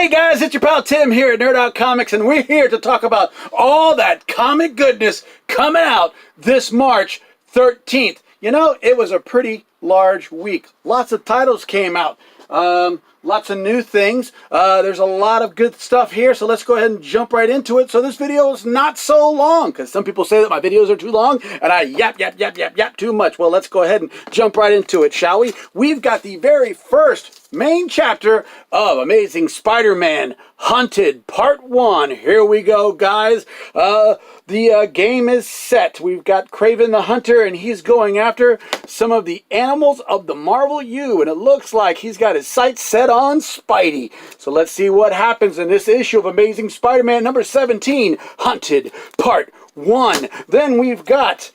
Hey guys, it's your pal Tim here at Nerd Out Comics, and we're here to talk about all that comic goodness coming out this March 13th. You know, it was a pretty large week. Lots of titles came out. Lots of new things. There's a lot of good stuff here, so let's go ahead and jump right into it. So this video is not so long, because some people say that my videos are too long, and I yap too much. Well, let's go ahead and jump right into it, shall we? We've got the very first main chapter of Amazing Spider-Man Hunted Part 1. Here we go, guys. The game is set. We've got Kraven the Hunter, and he's going after some of the animals of the Marvel U, and it looks like he's got his sights set on Spidey. So let's see what happens in this issue of Amazing Spider-Man number 17, Hunted Part 1. Then we've got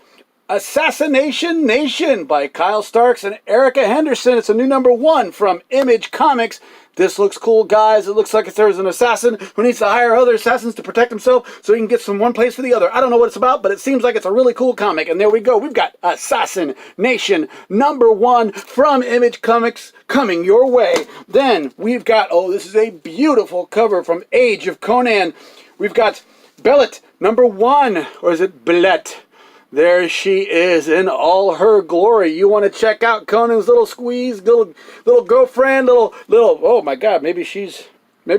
Assassination Nation by Kyle Starks and Erica Henderson. It's a new number 1 from Image Comics. This looks cool, guys. It looks like there's an assassin who needs to hire other assassins to protect himself so he can get from one place to the other. I don't know what it's about, but it seems like it's a really cool comic. And there we go. We've got Assassin Nation number 1 from Image Comics coming your way. Then we've got, oh, this is a beautiful cover from Age of Conan. We've got Bellet number 1, or is it Bellet? There she is in all her glory. You want to check out Conan's little squeeze, little girlfriend, little, oh my God, maybe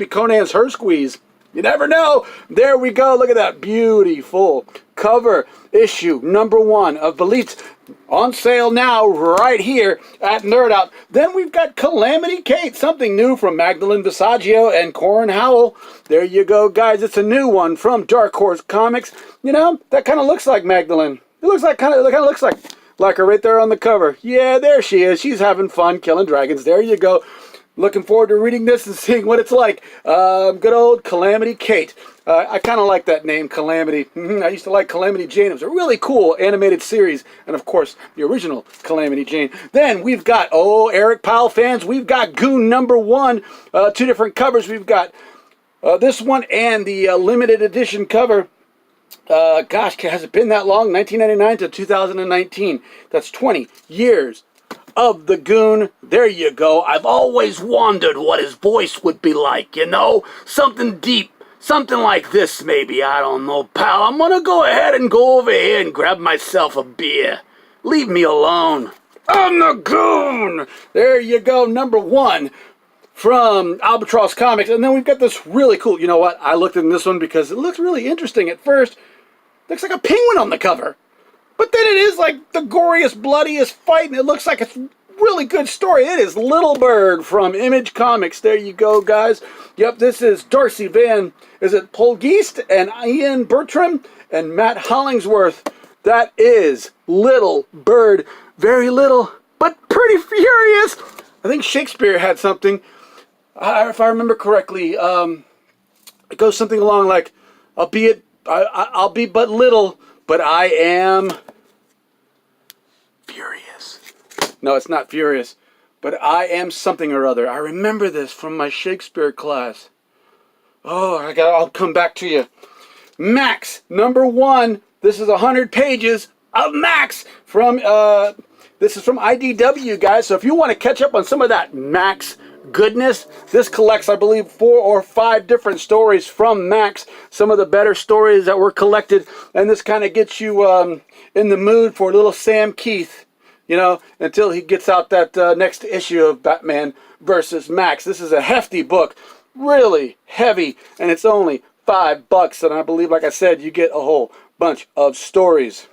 Conan's her squeeze. You never know. There we go. Look at that beautiful cover issue number 1 of Bellet, on sale now right here at Nerd Out. Then we've got Calamity Jane, something new from Magdalene Visaggio and Corin Howell. There you go, guys. It's a new one from Dark Horse Comics. You know, that kind of looks like Magdalene. It looks like kind of looks like her right there on the cover. Yeah, there she is. She's having fun killing dragons. There you go. Looking forward to reading this and seeing what it's like. Good old Calamity Jane. I kind of like that name, Calamity. I used to like Calamity Jane. It was a really cool animated series. And, of course, the original Calamity Jane. Then we've got, oh, Eric Powell fans, we've got Goon number 1. 2 different covers. We've got this one and the limited edition cover. Gosh, has it been that long? 1999 to 2019. That's 20 years of the Goon. There you go. I've always wondered what his voice would be like, you know? Something deep. Something like this, maybe. I don't know, pal. I'm gonna go ahead and go over here and grab myself a beer. Leave me alone. I'm the Goon! There you go, number 1 from Albatross Comics. And then we've got this really cool, you know what? I looked in this one because it looks really interesting at first. Looks like a penguin on the cover. But then it is like the goriest, bloodiest fight, and it looks like it's a really good story. It is Little Bird from Image Comics. There you go, guys. Yep, this is Darcy Van, is it Polgeest, and Ian Bertram, and Matt Hollingsworth. That is Little Bird. Very little, but pretty furious. I think Shakespeare had something, if I remember correctly, it goes something along like, I'll be but little, but I am furious. No, it's not furious, but I am something or other. I remember this from my Shakespeare class. Oh, I'll come back to you. Max, number 1. This is 100 pages of Max from, this is from IDW, guys. So if you want to catch up on some of that Max goodness, this collects, I believe, 4 or 5 different stories from Max. Some of the better stories that were collected, and this kind of gets you in the mood for little Sam Keith, you know, until he gets out that next issue of Batman versus Max. This is a hefty book, really heavy, and it's only $5, and I believe, like I said, you get a whole bunch of stories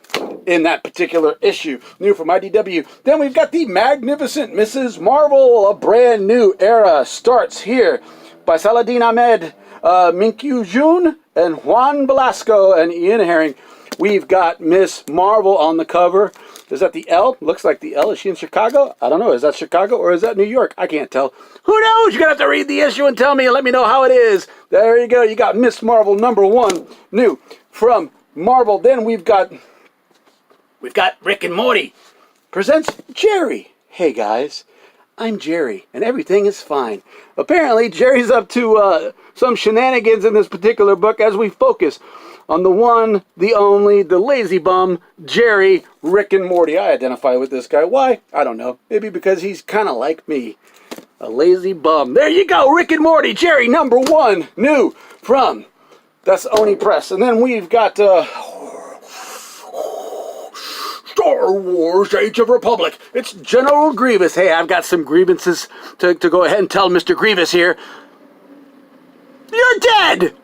in that particular issue, new from IDW. Then we've got the Magnificent Mrs. Marvel. A brand new era starts here by Saladin Ahmed, Minkyu Jun, and Juan Velasco, and Ian Herring. We've got Miss Marvel on the cover. Is that the L? Looks like the L. Is she in Chicago? I don't know. Is that Chicago or is that New York? I can't tell. Who knows? You're going to have to read the issue and tell me and let me know how it is. There you go. You got Miss Marvel number 1, new from Marvel. Then we've got Rick and Morty presents Jerry. Hey guys, I'm Jerry, and everything is fine. Apparently, Jerry's up to some shenanigans in this particular book as we focus on the one, the only, the lazy bum, Jerry, Rick and Morty. I identify with this guy. Why? I don't know. Maybe because he's kind of like me. A lazy bum. There you go, Rick and Morty, Jerry, #1, new from That's Oni Press. And then we've got Star Wars Age of Republic. It's General Grievous. Hey, I've got some grievances to go ahead and tell Mr. Grievous here. You're dead!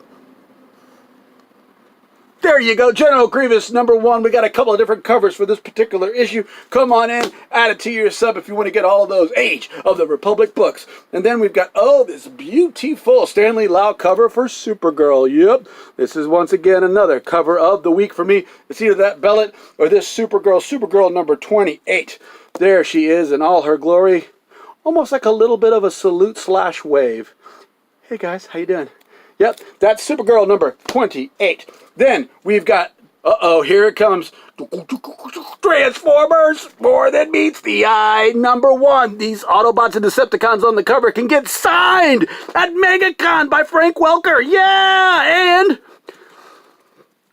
There you go, General Grievous #1. We got a couple of different covers for this particular issue. Come on in, add it to your sub if you want to get all of those Age of the Republic books. And then we've got, oh, this beautiful Stanley Lau cover for Supergirl. Yep, this is once again another cover of the week for me. It's either that Bellet or this Supergirl, Supergirl #28. There she is in all her glory. Almost like a little bit of a salute/wave. Hey guys, how you doing? Yep, that's Supergirl #28. Then we've got, uh-oh, here it comes. Transformers, More Than Meets the Eye #1. These Autobots and Decepticons on the cover can get signed at MegaCon by Frank Welker. Yeah, and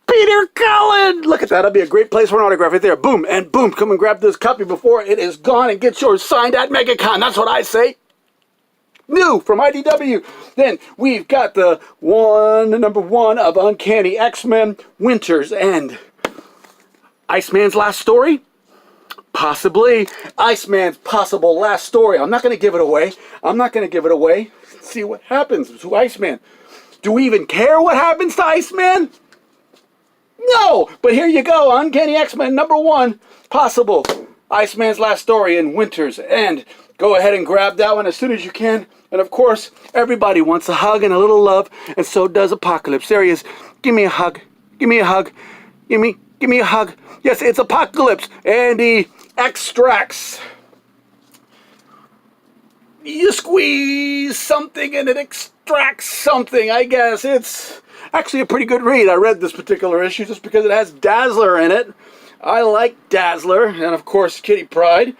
Peter Cullen. Look at that. That'd be a great place for an autograph right there. Boom, and boom. Come and grab this copy before it is gone and get yours signed at MegaCon. That's what I say. New from IDW. Then we've got the #1 of Uncanny X-Men, Winter's End. Iceman's last story? Possibly. Iceman's possible last story. I'm not going to give it away. Let's see what happens to Iceman. Do we even care what happens to Iceman? No! But here you go. Uncanny X-Men #1. Possible. Iceman's last story in Winter's End. Go ahead and grab that one as soon as you can. And of course, everybody wants a hug and a little love, and so does Apocalypse. There he is. Give me a hug. Give me a hug. Give me a hug. Yes, it's Apocalypse. And he extracts. You squeeze something and it extracts something, I guess. It's actually a pretty good read. I read this particular issue just because it has Dazzler in it. I like Dazzler. And of course, Kitty Pryde.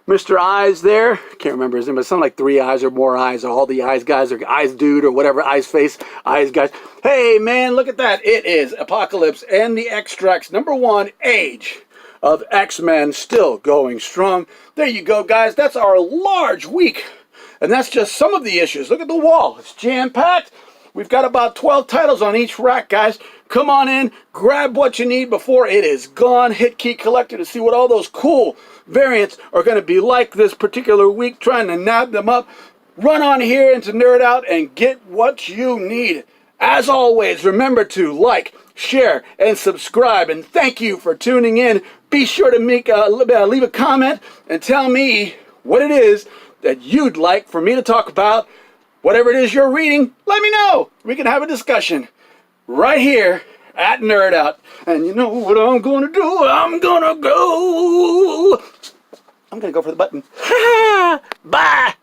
Mr. Eyes there, can't remember his name, but something like 3 eyes or more eyes, or all the eyes guys, or eyes dude, or whatever, eyes face, eyes guys. Hey man, look at that. It is Apocalypse and the Extracts #1, Age of X-Men, still going strong. There you go, guys. That's our large week. And that's just some of the issues. Look at the wall. It's jam-packed. We've got about 12 titles on each rack, guys. Come on in, grab what you need before it is gone. Hit Key Collector to see what all those cool variants are going to be like this particular week, trying to nab them up. Run on here into Nerd Out and get what you need. As always, remember to like, share, and subscribe. And thank you for tuning in. Be sure to leave a comment and tell me what it is that you'd like for me to talk about. Whatever it is you're reading, let me know. We can have a discussion right here at Nerd Out. And you know what I'm going to do? I'm going to go for the button. Bye.